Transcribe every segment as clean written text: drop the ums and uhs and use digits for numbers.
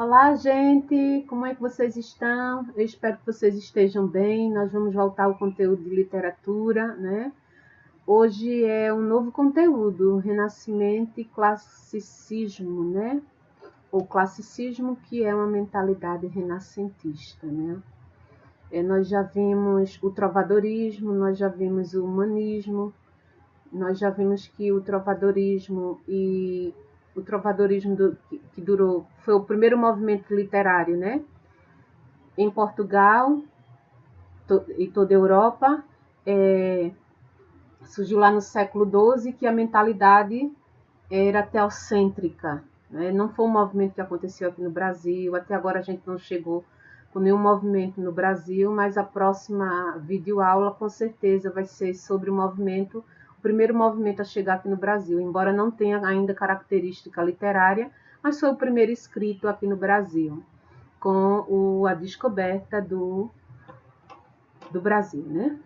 Olá, gente! Como é que vocês estão? Eu espero que vocês estejam bem. Nós vamos voltar ao conteúdo de literatura, né? Hoje é um novo conteúdo, Renascimento e Classicismo, né? O classicismo, que é uma mentalidade renascentista, né? Nós já vimos o trovadorismo, nós já vimos o humanismo, nós já vimos que o trovadorismo que durou foi o primeiro movimento literário, né? Em Portugal e toda a Europa, surgiu lá no século XII, que a mentalidade era teocêntrica, né? Não foi um movimento que aconteceu aqui no Brasil, até agora a gente não chegou com nenhum movimento no Brasil, mas a próxima videoaula com certeza vai ser sobre o primeiro movimento a chegar aqui no Brasil, embora não tenha ainda característica literária, mas foi o primeiro escrito aqui no Brasil, com a descoberta do Brasil, né?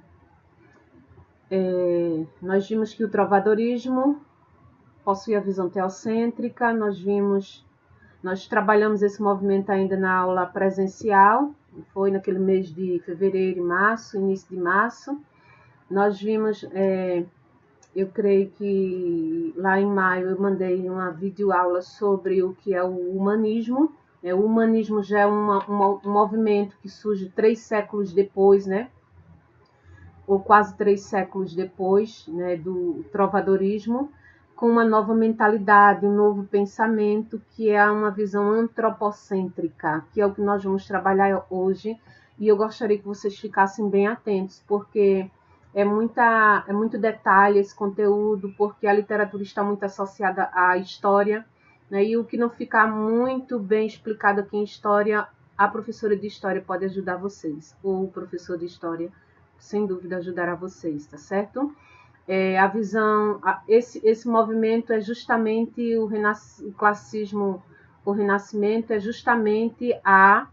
Nós vimos que o trovadorismo possui a visão teocêntrica, nós trabalhamos esse movimento ainda na aula presencial, foi naquele mês de fevereiro e março, início de março. Nós vimos, eu creio que lá em maio eu mandei uma videoaula sobre o que é o humanismo. O humanismo já é um movimento que surge 3 séculos depois, né? Ou quase 3 séculos depois, né, do trovadorismo, com uma nova mentalidade, um novo pensamento, que é uma visão antropocêntrica, que é o que nós vamos trabalhar hoje, e eu gostaria que vocês ficassem bem atentos, porque é muito detalhe esse conteúdo, porque a literatura está muito associada à história, né, e o que não ficar muito bem explicado aqui em história, a professora de história pode ajudar vocês, ou o professor de história, sem dúvida ajudará vocês, tá certo? A visão, esse movimento é justamente o classicismo, o renascimento é justamente a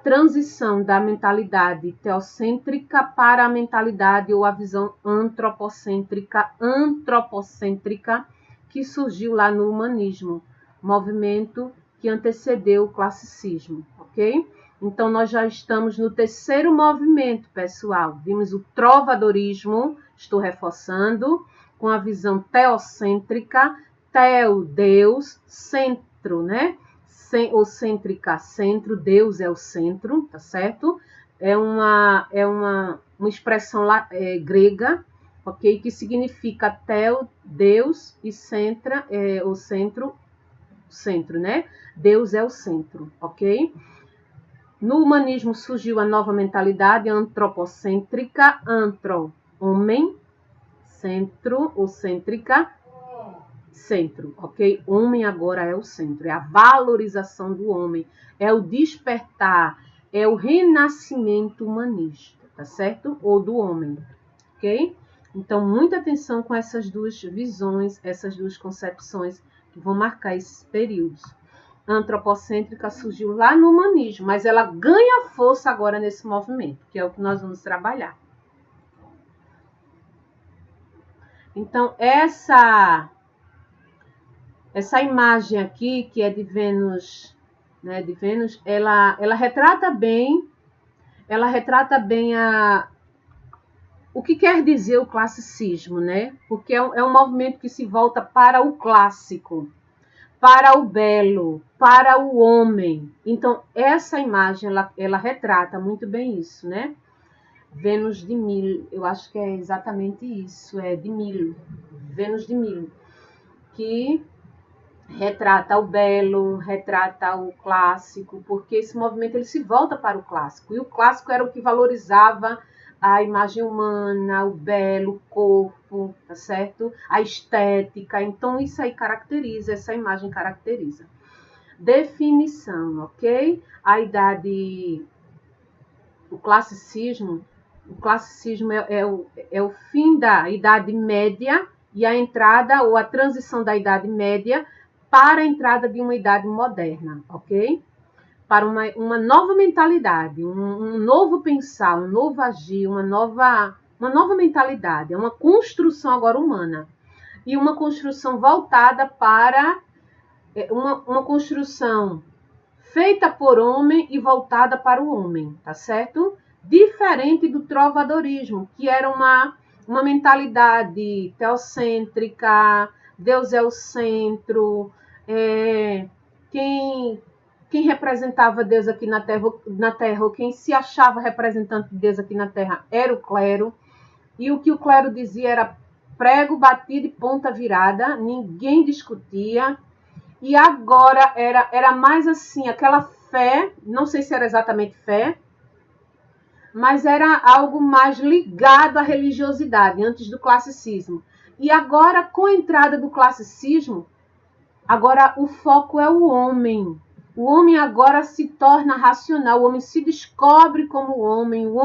transição da mentalidade teocêntrica para a mentalidade ou a visão antropocêntrica, que surgiu lá no humanismo, movimento que antecedeu o classicismo, ok? Então, nós já estamos no terceiro movimento, pessoal. Vimos o trovadorismo, estou reforçando, com a visão teocêntrica, teo, Deus, centro, né? Ou cêntrica, centro, Deus é o centro, tá certo? É uma expressão grega, ok? Que significa teo, Deus, e centra, o centro, né? Deus é o centro, ok? No humanismo surgiu a nova mentalidade antropocêntrica, homem, centro, ou cêntrica, centro, ok? Homem agora é o centro, é a valorização do homem, é o despertar, é o renascimento humanista, tá certo? Ou do homem, ok? Então, muita atenção com essas duas visões, essas duas concepções que vão marcar esses períodos. A antropocêntrica surgiu lá no humanismo, mas ela ganha força agora nesse movimento, que é o que nós vamos trabalhar. Então, essa imagem aqui, que é de Vênus, né, ela retrata bem o que quer dizer o classicismo, né? Porque é um movimento que se volta para o clássico, para o belo, para o homem. Então, essa imagem, ela retrata muito bem isso, né? Vênus de Milo, eu acho que é exatamente isso, é de Milo, Vênus de Milo, que retrata o belo, retrata o clássico, porque esse movimento ele se volta para o clássico, e o clássico era o que valorizava a imagem humana, o belo, o corpo, tá certo? A estética, então isso aí caracteriza, essa imagem caracteriza. Definição, ok? A idade, o classicismo é o fim da Idade Média e a entrada ou a transição da Idade Média para a entrada de uma idade moderna, ok? Para uma nova mentalidade, um novo pensar, um novo agir, uma nova mentalidade, é uma construção agora humana. E uma construção voltada para uma construção feita por homem e voltada para o homem, tá certo? Diferente do trovadorismo, que era uma mentalidade teocêntrica, Deus é o centro, quem representava Deus aqui na terra, ou quem se achava representante de Deus aqui na terra, era o clero, e o que o clero dizia era prego batido e ponta virada, ninguém discutia. E agora era mais assim, aquela fé, não sei se era exatamente fé, mas era algo mais ligado à religiosidade, antes do classicismo. E agora, com a entrada do classicismo, agora o foco é o homem. O homem agora se torna racional, o homem se descobre como homem, o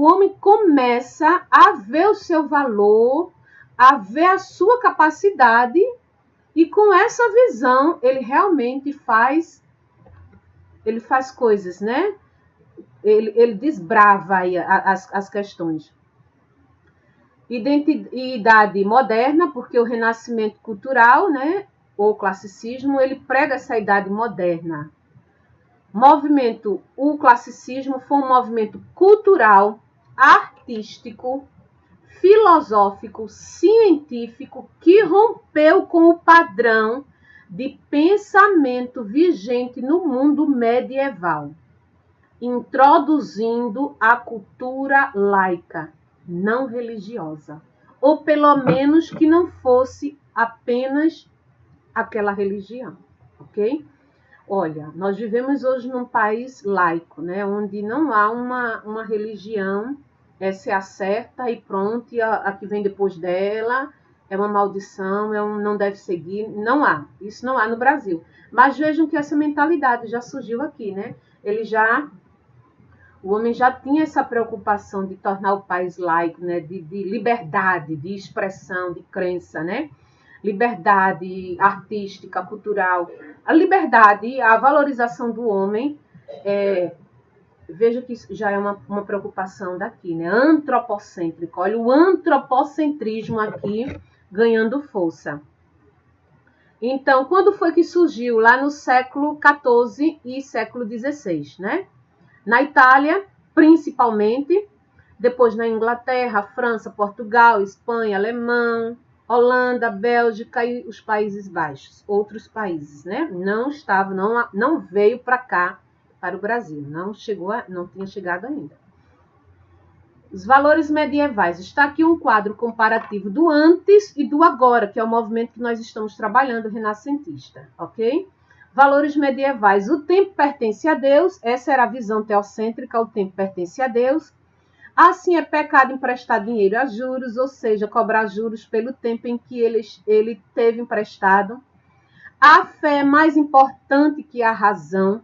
homem começa a ver o seu valor, a ver a sua capacidade. E com essa visão, ele realmente faz coisas, né? Ele desbrava aí as questões. Identidade moderna, porque o renascimento cultural, né, ou classicismo, ele prega essa idade moderna. O classicismo foi um movimento cultural, artístico, filosófico, científico, que rompeu com o padrão de pensamento vigente no mundo medieval, introduzindo a cultura laica, não religiosa, ou pelo menos que não fosse apenas aquela religião, ok? Olha, nós vivemos hoje num país laico, né, onde não há uma religião. Essa é a certa e pronto, e a que vem depois dela é uma maldição, não deve seguir. Não há, isso não há no Brasil. Mas vejam que essa mentalidade já surgiu aqui, né? O homem já tinha essa preocupação de tornar o país laico, né? De liberdade, de expressão, de crença, né? Liberdade artística, cultural. A liberdade, a valorização do homem veja que isso já é uma preocupação daqui, né? Antropocêntrico. Olha o antropocentrismo aqui ganhando força. Então, quando foi que surgiu? Lá no século XIV e século XVI, né? Na Itália, principalmente, depois na Inglaterra, França, Portugal, Espanha, Alemanha, Holanda, Bélgica e os Países Baixos, outros países, né? Não veio para cá, para o Brasil, não tinha chegado ainda. Os valores medievais. Está aqui um quadro comparativo do antes e do agora, que é o movimento que nós estamos trabalhando, renascentista, ok? Valores medievais. O tempo pertence a Deus, essa era a visão teocêntrica, o tempo pertence a Deus. Assim é pecado emprestar dinheiro a juros, ou seja, cobrar juros pelo tempo em que ele teve emprestado. A fé é mais importante que a razão.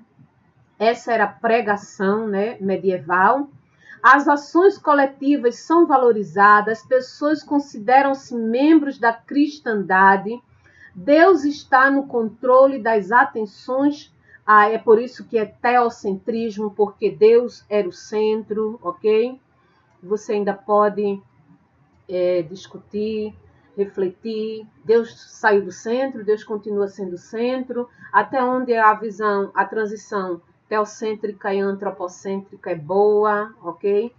Essa era a pregação, né, medieval. As ações coletivas são valorizadas, as pessoas consideram-se membros da cristandade. Deus está no controle das atenções. É por isso que é teocentrismo, porque Deus era o centro, ok? Você ainda pode discutir, refletir. Deus saiu do centro, Deus continua sendo o centro. Até onde a visão, a transição teocêntrica e antropocêntrica é boa, ok?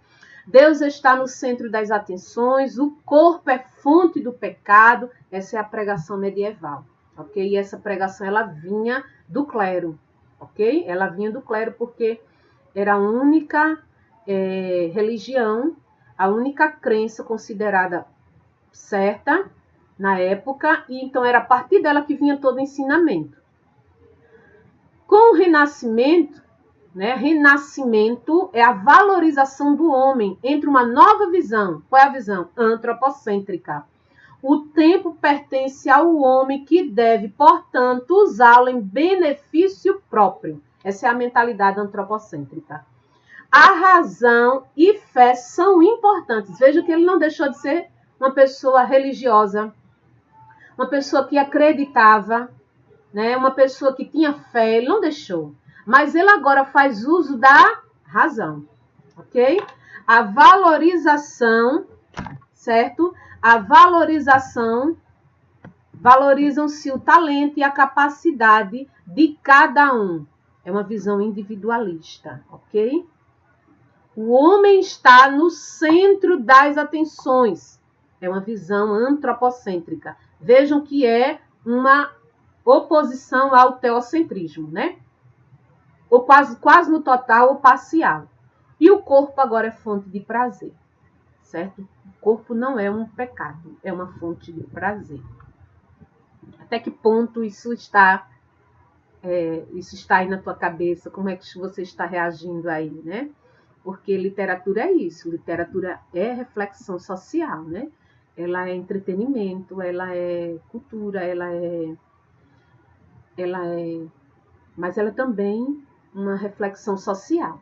Deus está no centro das atenções, o corpo é fonte do pecado. Essa é a pregação medieval, ok? E essa pregação, ela vinha do clero, ok? Ela vinha do clero porque era a única religião, a única crença considerada certa na época, e então era a partir dela que vinha todo o ensinamento. Com o Renascimento, né, renascimento é a valorização do homem, entre uma nova visão. Qual é a visão? Antropocêntrica. O tempo pertence ao homem que deve, portanto, usá-lo em benefício próprio. Essa é a mentalidade antropocêntrica. A razão e fé são importantes. Veja que ele não deixou de ser uma pessoa religiosa, uma pessoa que acreditava, né? Uma pessoa que tinha fé, ele não deixou. Mas ele agora faz uso da razão, ok? A valorização, certo? A valorização Valorizam-se o talento e a capacidade de cada um. É uma visão individualista, ok? O homem está no centro das atenções. É uma visão antropocêntrica. Vejam que é uma oposição ao teocentrismo, né? Ou quase no total ou parcial. E o corpo agora é fonte de prazer, certo? O corpo não é um pecado, é uma fonte de prazer. Até que ponto isso está aí na tua cabeça? Como é que você está reagindo aí, né? Porque literatura é isso, literatura é reflexão social, né? Ela é entretenimento, ela é cultura, mas ela é também uma reflexão social.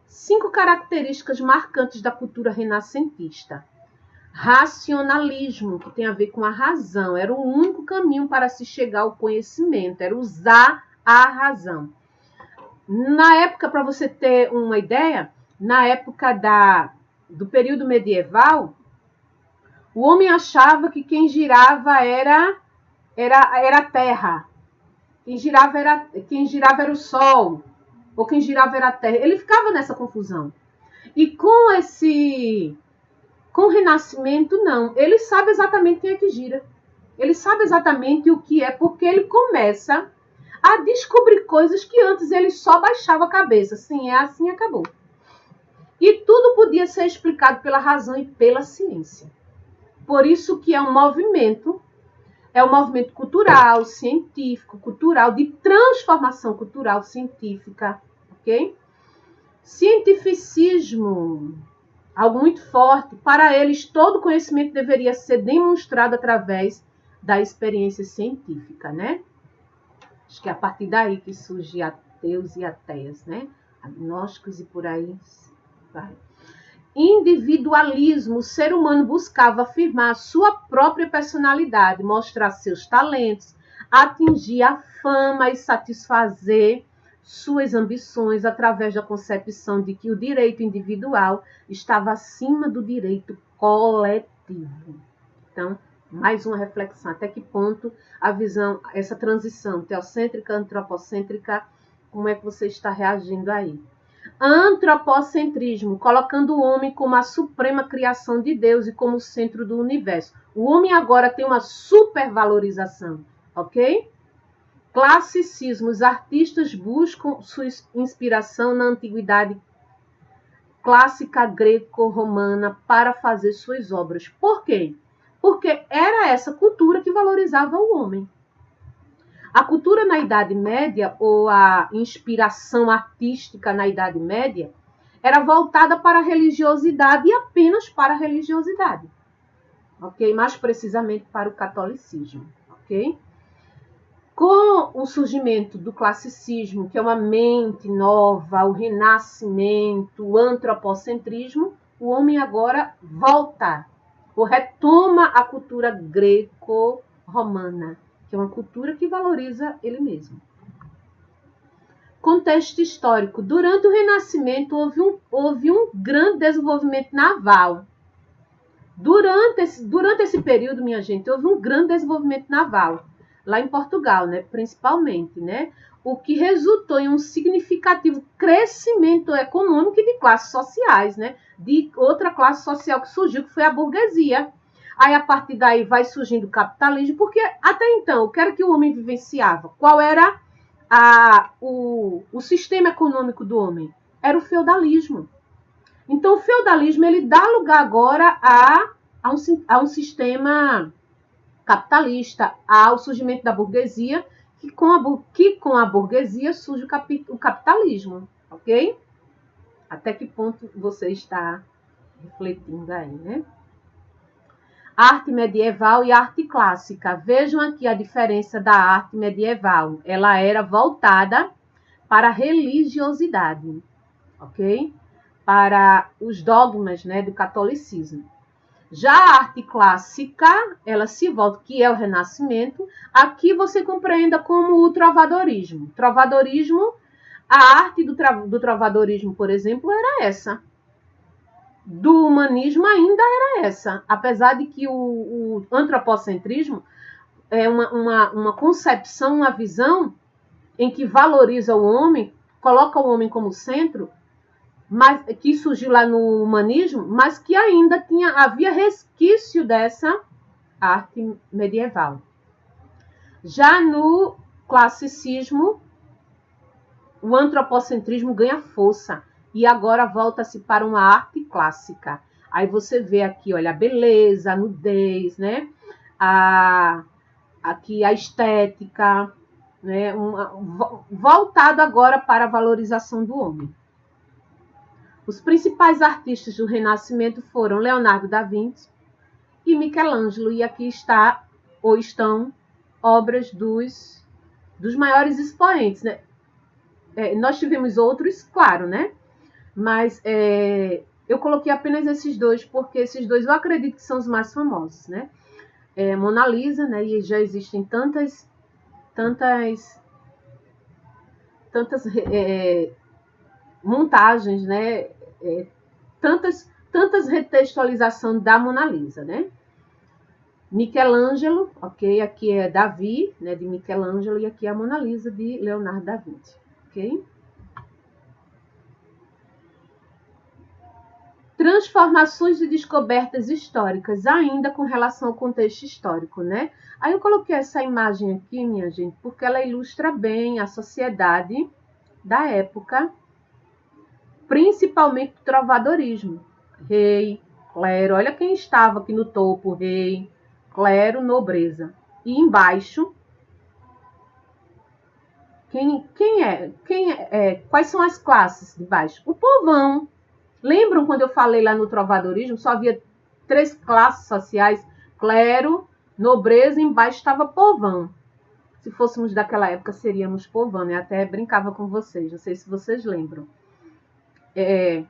5 características marcantes da cultura renascentista. Racionalismo, que tem a ver com a razão, era o único caminho para se chegar ao conhecimento, era usar a razão. Na época, para você ter uma ideia, na época do período medieval, o homem achava que quem girava era a terra, quem girava era o sol, ou quem girava era a terra. Ele ficava nessa confusão. E com o Renascimento, não. Ele sabe exatamente quem é que gira. Ele sabe exatamente o que é, porque ele começa a descobrir coisas que antes ele só baixava a cabeça. Sim, é assim, acabou. E tudo podia ser explicado pela razão e pela ciência. Por isso que é um movimento cultural, científico, cultural, de transformação cultural científica, ok? Cientificismo, algo muito forte. Para eles, todo conhecimento deveria ser demonstrado através da experiência científica, né? Acho que é a partir daí que surge ateus e ateias, né? Agnósticos e por aí vai. Individualismo, o ser humano buscava afirmar a sua própria personalidade, mostrar seus talentos, atingir a fama e satisfazer suas ambições através da concepção de que o direito individual estava acima do direito coletivo. Então, mais uma reflexão, até que ponto a visão, essa transição teocêntrica, antropocêntrica, como é que você está reagindo aí? Antropocentrismo, colocando o homem como a suprema criação de Deus e como o centro do universo. O homem agora tem uma supervalorização, ok? Classicismo, os artistas buscam sua inspiração na antiguidade clássica greco-romana para fazer suas obras. Por quê? Porque era essa cultura que valorizava o homem. A cultura na Idade Média, ou a inspiração artística na Idade Média, era voltada para a religiosidade e apenas para a religiosidade. Ok? Mais precisamente para o catolicismo. Ok? Com o surgimento do classicismo, que é uma mente nova, o renascimento, o antropocentrismo, o homem agora volta, ou retoma a cultura greco-romana, que é uma cultura que valoriza ele mesmo. Contexto histórico. Durante o Renascimento houve um grande desenvolvimento naval. Durante esse período, minha gente, houve um grande desenvolvimento naval, lá em Portugal, né, principalmente, né, o que resultou em um significativo crescimento econômico e de classes sociais, né, de outra classe social que surgiu, que foi a burguesia. Aí, a partir daí, vai surgindo o capitalismo, porque até então, o que era que o homem vivenciava? Qual era o sistema econômico do homem? Era o feudalismo. Então, o feudalismo ele dá lugar agora a um sistema capitalista, ao surgimento da burguesia, que com a burguesia surge o capitalismo, ok? Até que ponto você está refletindo aí, né? Arte medieval e arte clássica. Vejam aqui a diferença da arte medieval. Ela era voltada para a religiosidade, ok? Para os dogmas, né, do catolicismo. Já a arte clássica, ela se volta, que é o Renascimento, aqui você compreenda como o trovadorismo. Trovadorismo, a arte do trovadorismo, por exemplo, era essa. Do humanismo ainda era essa. Apesar de que o antropocentrismo, uma concepção, uma visão em que valoriza o homem, coloca o homem como centro, mas que surgiu lá no humanismo, mas que ainda havia resquício dessa arte medieval. Já no classicismo, o antropocentrismo ganha força e agora volta-se para uma arte clássica. Aí você vê aqui, olha, a beleza, a nudez, né? Aqui a estética, né? Voltado agora para a valorização do homem. Os principais artistas do Renascimento foram Leonardo da Vinci e Michelangelo, e aqui estão obras dos maiores expoentes, né? Nós tivemos outros, claro, né? Mas eu coloquei apenas esses dois, porque esses dois eu acredito que são os mais famosos, né? Mona Lisa, né? E já existem tantas montagens, né? Tantas retextualizações da Mona Lisa, né? Michelangelo, ok? Aqui é Davi, né? De Michelangelo, e aqui é a Mona Lisa de Leonardo da Vinci, ok? Transformações e descobertas históricas, ainda com relação ao contexto histórico, né? Aí eu coloquei essa imagem aqui, minha gente, porque ela ilustra bem a sociedade da época, principalmente o trovadorismo. Rei, clero, olha quem estava aqui no topo, rei, clero, nobreza. E embaixo, quais são as classes de baixo? O povão. Lembram quando eu falei lá no trovadorismo? Só havia 3 classes sociais: clero, nobreza, e embaixo estava povão. Se fôssemos daquela época, seríamos povão, né? Até brincava com vocês, não sei se vocês lembram. E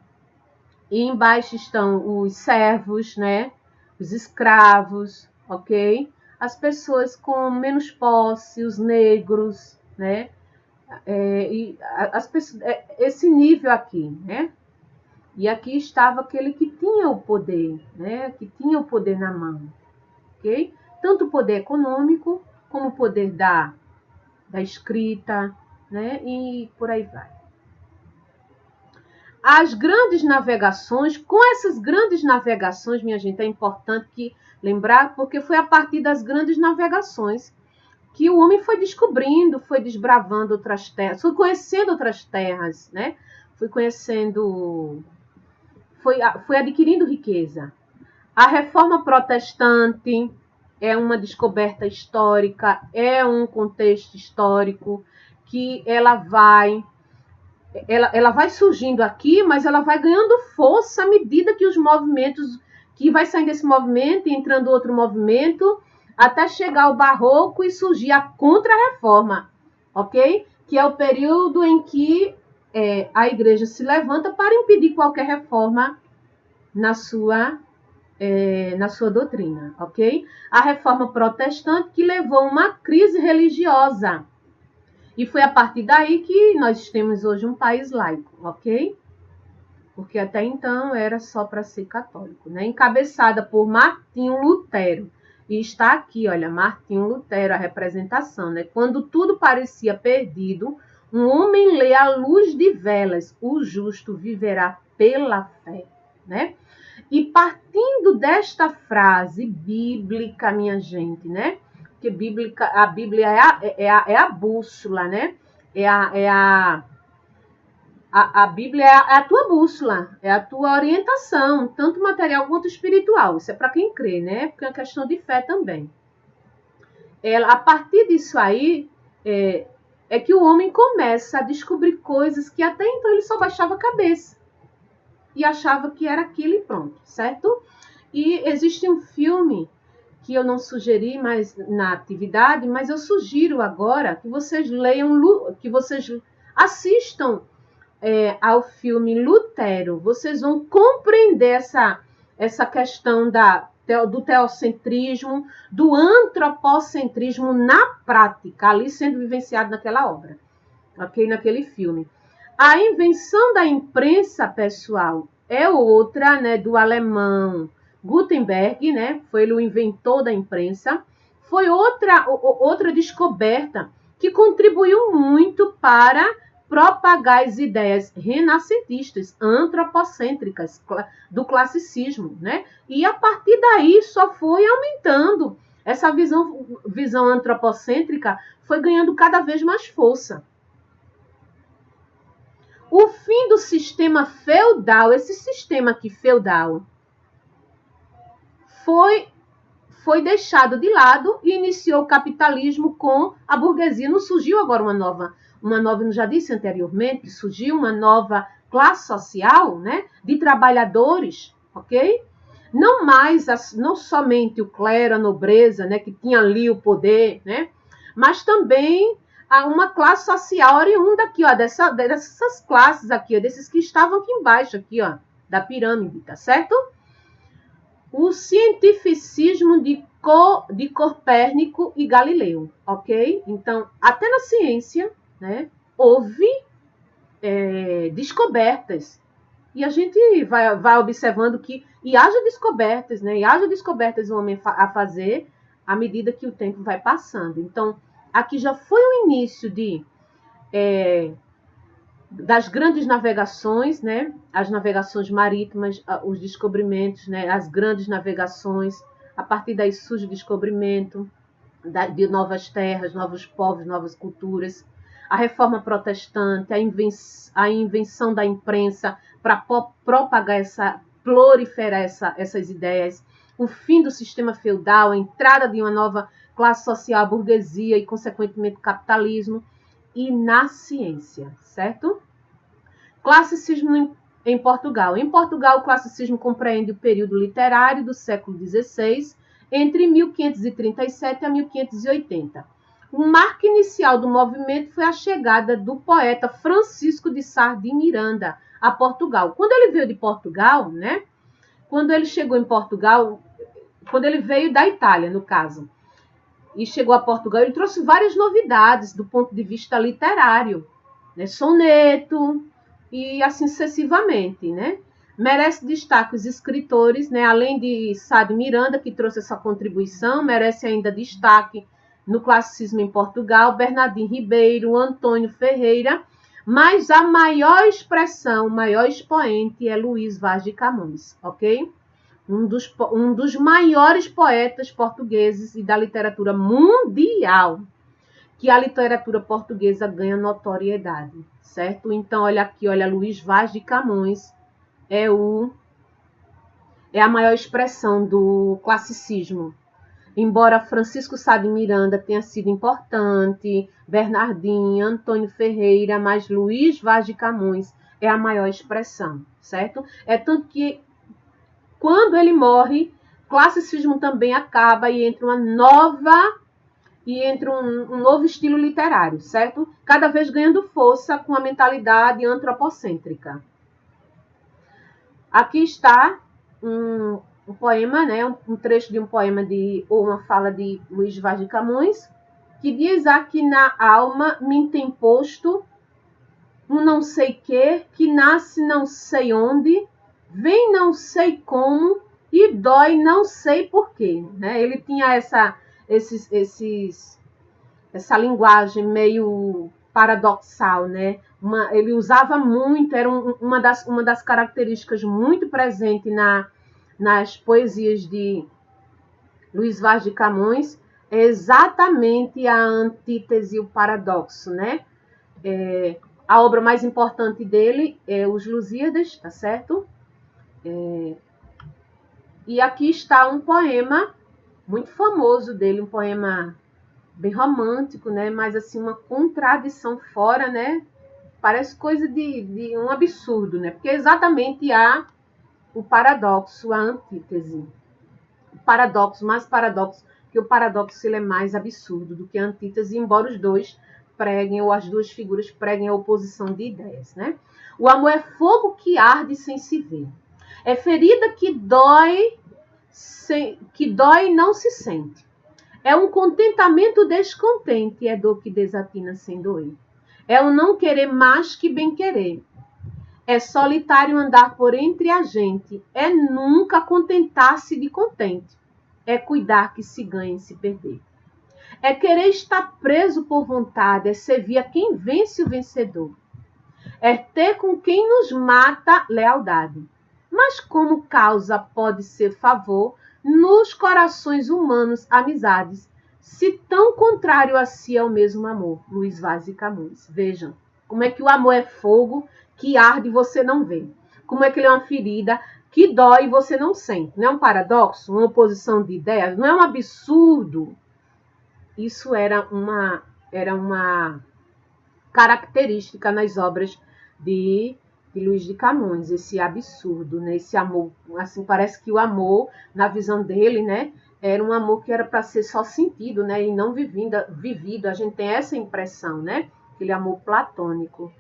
embaixo estão os servos, né? Os escravos, ok? As pessoas com menos posse, os negros, né? Esse nível aqui, né? E aqui estava aquele que tinha o poder, né? Que tinha o poder na mão, ok? Tanto o poder econômico, como o poder da escrita, né? E por aí vai. As grandes navegações, com essas grandes navegações, minha gente, é importante lembrar, porque foi a partir das grandes navegações que o homem foi descobrindo, foi desbravando outras terras, foi conhecendo outras terras, né? Foi adquirindo riqueza. A reforma protestante é uma descoberta histórica, é um contexto histórico que ela vai surgindo aqui, mas ela vai ganhando força à medida que os movimentos, que vai saindo desse movimento e entrando outro movimento, até chegar ao barroco e surgir a contra-reforma, ok? Que é o período em que a igreja se levanta para impedir qualquer reforma na sua doutrina, ok? A reforma protestante, que levou a uma crise religiosa. E foi a partir daí que nós temos hoje um país laico, ok? Porque até então era só para ser católico, né? Encabeçada por Martinho Lutero. E está aqui, olha, Martinho Lutero, a representação, né? Quando tudo parecia perdido, um homem lê à luz de velas: o justo viverá pela fé, né? E partindo desta frase bíblica, minha gente, né? Porque a Bíblia é a bússola, né? A Bíblia é a tua bússola, é a tua orientação, tanto material quanto espiritual. Isso é para quem crê, né? Porque é uma questão de fé também. A partir disso aí, é que o homem começa a descobrir coisas que até então ele só baixava a cabeça e achava que era aquilo e pronto, certo? E existe um filme que eu não sugeri mais na atividade, mas eu sugiro agora que vocês leiam, que vocês assistam ao filme Lutero. Vocês vão compreender essa questão do teocentrismo, do antropocentrismo na prática, ali sendo vivenciado naquela obra, ok? Naquele filme. A invenção da imprensa, pessoal, é outra, né, do alemão Gutenberg, né? Foi ele o inventor da imprensa. foi outra descoberta que contribuiu muito para propagar as ideias renascentistas, antropocêntricas do classicismo, né? E a partir daí só foi aumentando. Essa visão antropocêntrica foi ganhando cada vez mais força. O fim do sistema feudal, esse sistema aqui feudal, foi deixado de lado e iniciou o capitalismo com a burguesia. Não surgiu agora uma nova, eu já disse anteriormente, surgiu uma nova classe social, né, de trabalhadores, ok? Não somente o clero, a nobreza, né, que tinha ali o poder, né, mas também uma classe social oriunda aqui, ó, dessas classes aqui, ó, desses que estavam aqui embaixo, aqui, ó, da pirâmide, tá certo? O cientificismo de Copérnico e Galileu, ok? Então, até na ciência, né, houve descobertas. E a gente vai observando que haja descobertas, né? E haja descobertas o homem a fazer à medida que o tempo vai passando. Então, aqui já foi o início das grandes navegações, né? As navegações marítimas, os descobrimentos, né? As grandes navegações. A partir daí surge o descobrimento de novas terras, novos povos, novas culturas. A reforma protestante, a invenção da imprensa para propagar proliferar essas ideias. O fim do sistema feudal, a entrada de uma nova classe social, a burguesia e, consequentemente, o capitalismo. E na ciência, certo? Classicismo em Portugal. Em Portugal, o classicismo compreende o período literário do século XVI, entre 1537 a 1580. O marco inicial do movimento foi a chegada do poeta Francisco de Sá de Miranda a Portugal. Quando ele veio de Portugal, né? Quando ele chegou em Portugal, quando ele veio da Itália, no caso, e chegou a Portugal, ele trouxe várias novidades do ponto de vista literário, né? Soneto e assim sucessivamente, né? Merece destaque os escritores, né? Além de Sá de Miranda, que trouxe essa contribuição, merece ainda destaque no classicismo em Portugal, Bernardino Ribeiro, Antônio Ferreira, mas a maior expressão, o maior expoente é Luís Vaz de Camões, ok? Um dos maiores poetas portugueses e da literatura mundial, que a literatura portuguesa ganha notoriedade, certo? Então, olha aqui, olha, Luís Vaz de Camões é a maior expressão do classicismo. Embora Francisco Sá de Miranda tenha sido importante, Bernardinho, Antônio Ferreira, mas Luís Vaz de Camões é a maior expressão, certo? É tanto que quando ele morre, o classicismo também acaba e entra um novo estilo literário, certo? Cada vez ganhando força com a mentalidade antropocêntrica. Aqui está um poema, né? Um trecho de um poema ou uma fala de Luís Vaz de Camões, que diz: aqui na alma me tem posto um não sei que nasce não sei onde, vem não sei como e dói não sei porquê, né? Ele tinha essa linguagem meio paradoxal, né? Ele usava muito, era uma das características muito presente nas poesias de Luís Vaz de Camões, é exatamente a antítese e o paradoxo, né? A obra mais importante dele é Os Lusíadas, tá certo? E aqui está um poema muito famoso dele, um poema bem romântico, né? Mas assim, uma contradição fora, né? Parece coisa de um absurdo, né? Porque exatamente há o paradoxo, a antítese. O paradoxo, mais paradoxo, que o paradoxo ele é mais absurdo do que a antítese, embora os dois preguem, ou as duas figuras preguem a oposição de ideias, né? O amor é fogo que arde sem se ver. É ferida que dói e não se sente. É um contentamento descontente, é dor que desatina sem doer. É o não querer mais que bem querer. É solitário andar por entre a gente. É nunca contentar-se de contente. É cuidar que se ganhe e se perder. É querer estar preso por vontade, é servir a quem vence o vencedor. É ter com quem nos mata lealdade. Mas como causa pode ser favor, nos corações humanos amizades, se tão contrário a si é o mesmo amor. Luiz Vaz de Camões. Vejam como é que o amor é fogo que arde e você não vê. Como é que ele é uma ferida que dói e você não sente. Não é um paradoxo, uma oposição de ideias? Não é um absurdo? Isso era uma característica nas obras de Luiz de Camões, esse absurdo, né? Esse amor, assim, parece que o amor, na visão dele, né, era um amor que era para ser só sentido, né, e não vivido. A gente tem essa impressão, né, aquele amor platônico.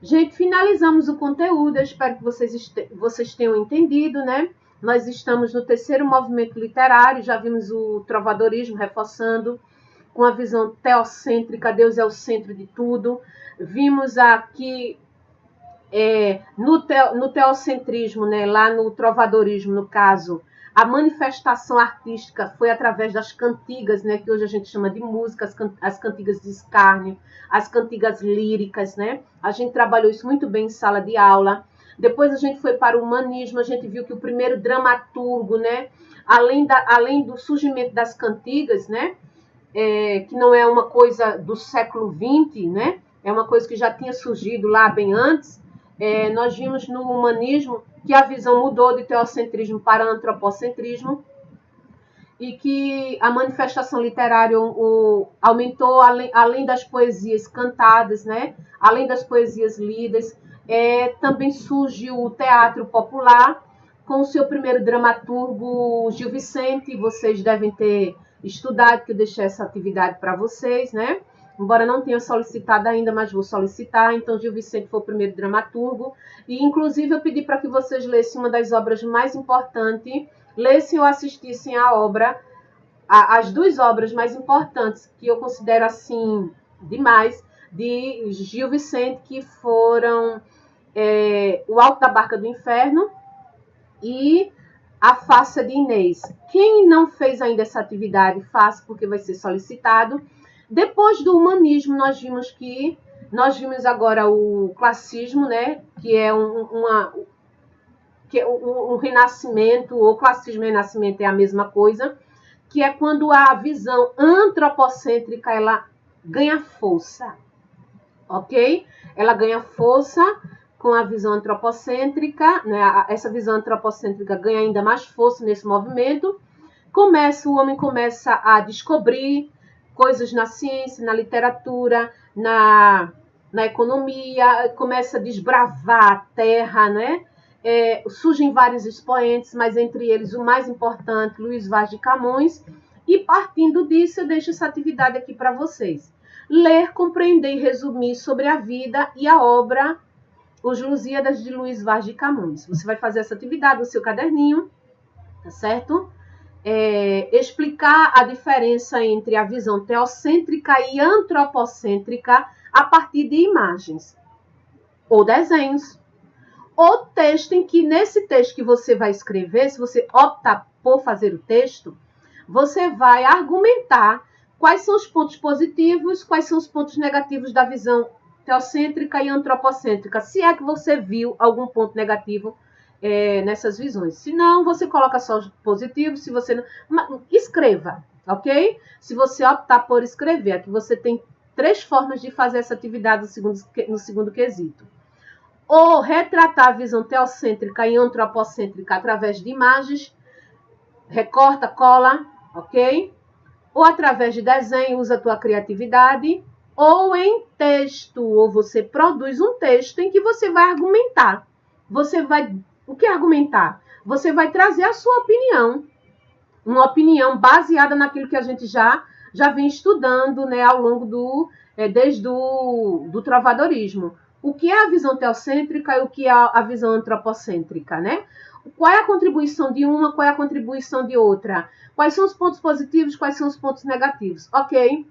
Gente, finalizamos o conteúdo, eu espero que vocês tenham entendido, né? Nós estamos no terceiro movimento literário, já vimos o trovadorismo reforçando, com a visão teocêntrica, Deus é o centro de tudo. Vimos aqui no teocentrismo, né, lá no trovadorismo, no caso, a manifestação artística foi através das cantigas, né, que hoje a gente chama de música, as cantigas de escárnio, as cantigas líricas, né? A gente trabalhou isso muito bem em sala de aula. Depois a gente foi para o humanismo, a gente viu que o primeiro dramaturgo, né, além do surgimento das cantigas, né, que não é uma coisa do século XX, né, é uma coisa que já tinha surgido lá bem antes. Nós vimos no humanismo que a visão mudou de teocentrismo para antropocentrismo e que a manifestação literária aumentou além das poesias cantadas, né? Além das poesias lidas. Também surge o teatro popular com o seu primeiro dramaturgo, Gil Vicente. Vocês devem ter estudado, que eu deixei essa atividade para vocês, né? Embora não tenha solicitado ainda, mas vou solicitar. Então, Gil Vicente foi o primeiro dramaturgo. E, inclusive, eu pedi para que vocês lessem uma das obras mais importantes, lessem ou assistissem a obra, as duas obras mais importantes, que eu considero, assim, demais, de Gil Vicente, que foram O Alto da Barca do Inferno e A Face de Inês. Quem não fez ainda essa atividade, faça, porque vai ser solicitado. Depois do humanismo, nós vimos agora o classicismo, né, que é um renascimento, ou classicismo e renascimento é a mesma coisa, que é quando a visão antropocêntrica ela ganha força, ok? Ela ganha força com a visão antropocêntrica, né? Essa visão antropocêntrica ganha ainda mais força nesse movimento. O homem começa a descobrir coisas na ciência, na literatura, na economia, começa a desbravar a terra, né? Surgem vários expoentes, mas entre eles o mais importante, Luiz Vaz de Camões, e partindo disso eu deixo essa atividade aqui para vocês. Ler, compreender e resumir sobre a vida e a obra Os Lusíadas de Luiz Vaz de Camões. Você vai fazer essa atividade no seu caderninho, tá certo? Explicar a diferença entre a visão teocêntrica e antropocêntrica a partir de imagens ou desenhos. Ou texto em que, nesse texto que você vai escrever, se você optar por fazer o texto, você vai argumentar quais são os pontos positivos, quais são os pontos negativos da visão teocêntrica e antropocêntrica, se é que você viu algum ponto negativo nessas visões. Se não, você coloca só os positivos, se você não... Escreva, ok? Se você optar por escrever, aqui você tem 3 formas de fazer essa atividade no segundo quesito. Ou retratar a visão teocêntrica e antropocêntrica através de imagens, recorta, cola, ok? Ou através de desenho, usa a tua criatividade, ou em texto, ou você produz um texto em que você vai argumentar. O que é argumentar? Você vai trazer a sua opinião, uma opinião baseada naquilo que a gente já vem estudando, né, ao longo desde do trovadorismo. O que é a visão teocêntrica e o que é a visão antropocêntrica, né? Qual é a contribuição de uma, qual é a contribuição de outra? Quais são os pontos positivos, quais são os pontos negativos? Ok,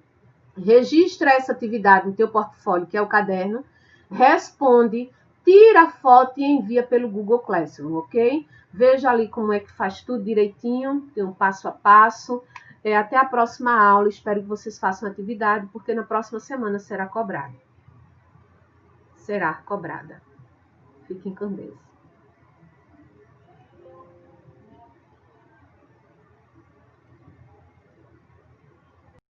registra essa atividade no teu portfólio, que é o caderno, responde, tira a foto e envia pelo Google Classroom, ok? Veja ali como é que faz tudo direitinho, tem um passo a passo. Até a próxima aula. Espero que vocês façam atividade, porque na próxima semana será cobrada. Fiquem com Deus.